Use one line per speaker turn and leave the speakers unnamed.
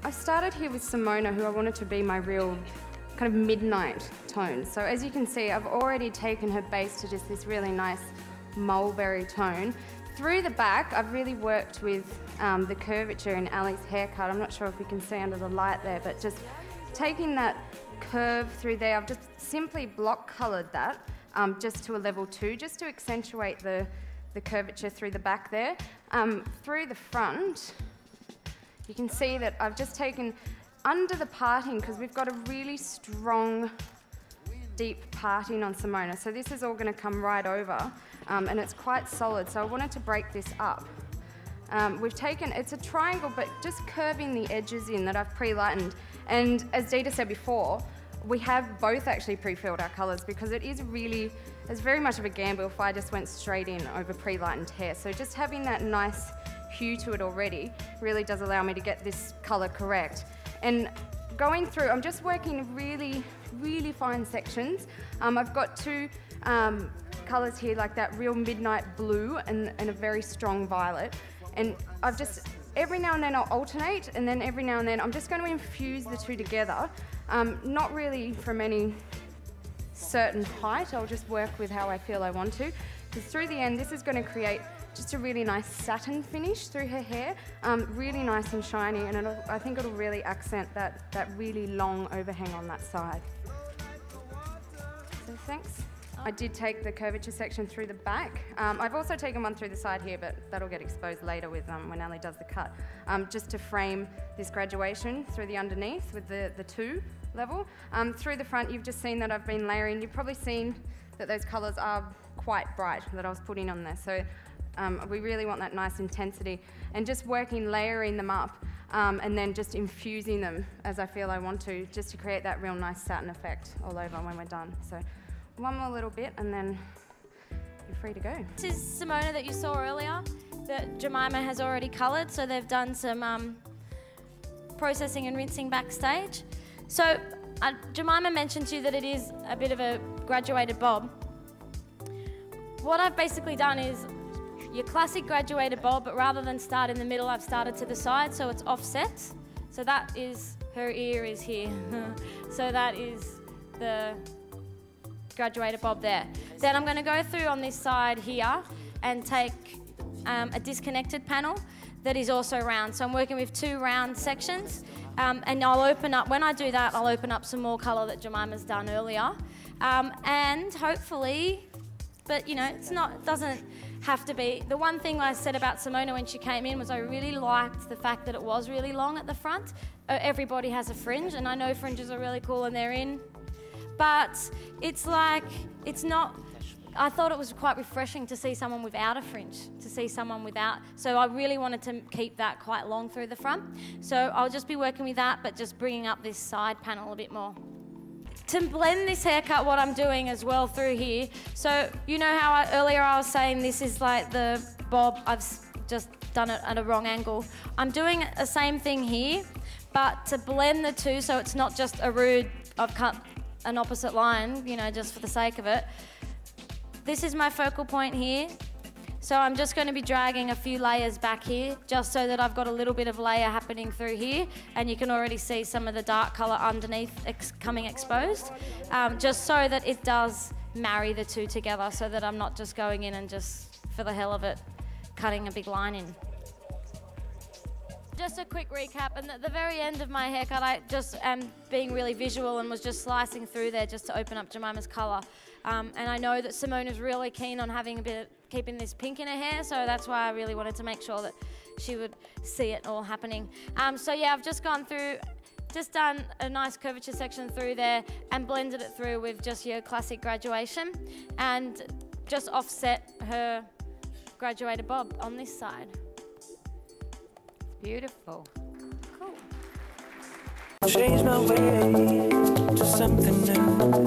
I started here with Simona, who I wanted to be my real kind of midnight tone. So as you can see, I've already taken her base to just this really nice mulberry tone. Through the back, I've really worked with the curvature in Ali's haircut. I'm not sure if you can see under the light there, but just taking that curve through there, I've just simply block coloured that just to a level 2, just to accentuate the curvature through the back there. Through the front, you can see that I've just taken under the parting, because we've got a really strong, deep parting on Simona. So this is all going to come right over, and it's quite solid. So I wanted to break this up. We've taken, it's a triangle, but just curving the edges in that I've pre-lightened. And as Dita said before, we have both actually pre-filled our colours, because it is really, it's very much of a gamble if I just went straight in over pre-lightened hair. So just having that nice hue to it already really does allow me to get this colour correct. And going through, I'm just working really, really fine sections. I've got two colours here, like that real midnight blue and a very strong violet. And I've just, every now and then I'll alternate, and then every now and then I'm just going to infuse the two together. Not really from any certain height, I'll just work with how I feel I want to. Because through the end, this is going to create just a really nice satin finish through her hair, really nice and shiny, and I think it'll really accent that really long overhang on that side. So thanks. I did take the curvature section through the back. I've also taken one through the side here, but that'll get exposed later with when Ali does the cut, just to frame this graduation through the underneath with the 2 level. Through the front, you've just seen that I've been layering. You've probably seen that those colours are quite bright that I was putting on there. So we really want that nice intensity, and just working, layering them up, and then just infusing them as I feel I want to, just to create that real nice satin effect all over when we're done. So one more little bit and then you're free to go.
This is Simona that you saw earlier that Jemima has already coloured, so they've done some processing and rinsing backstage. So Jemima mentioned to you that it is a bit of a graduated bob. What I've basically done is your classic graduated bob, but rather than start in the middle, I've started to the side, so it's offset. So that is, her ear is here. So that is the graduated bob there. Then I'm going to go through on this side here and take a disconnected panel that is also round. So I'm working with 2 round sections, and I'll open up, when I do that, I'll open up some more colour that Jemima's done earlier. And hopefully, but you know, it's not, it doesn't have to be. The one thing I said about Simona when she came in was I really liked the fact that it was really long at the front. Everybody has a fringe, and I know fringes are really cool and they're in, but it's like, it's not, I thought it was quite refreshing to see someone without a fringe, to see someone without, so I really wanted to keep that quite long through the front. So I'll just be working with that, but just bringing up this side panel a bit more. To blend this haircut, what I'm doing as well through here, so you know how earlier I was saying this is like the bob, I've just done it at a wrong angle. I'm doing the same thing here, but to blend the two so it's not just a rude, I've cut an opposite line, you know, just for the sake of it. This is my focal point here. So I'm just going to be dragging a few layers back here, just so that I've got a little bit of layer happening through here, and you can already see some of the dark colour underneath coming exposed, just so that it does marry the two together, so that I'm not just going in and just, for the hell of it, cutting a big line in. Just a quick recap, and at the very end of my haircut, I just am being really visual and was just slicing through there just to open up Jemima's colour. And I know that Simona's really keen on having a bit of, keeping this pink in her hair, so that's why I really wanted to make sure that she would see it all happening. So yeah, I've just gone through, just done a nice curvature section through there and blended it through with just your classic graduation, and just offset her graduated bob on this side.
Beautiful.
Cool.
Change my way to something new.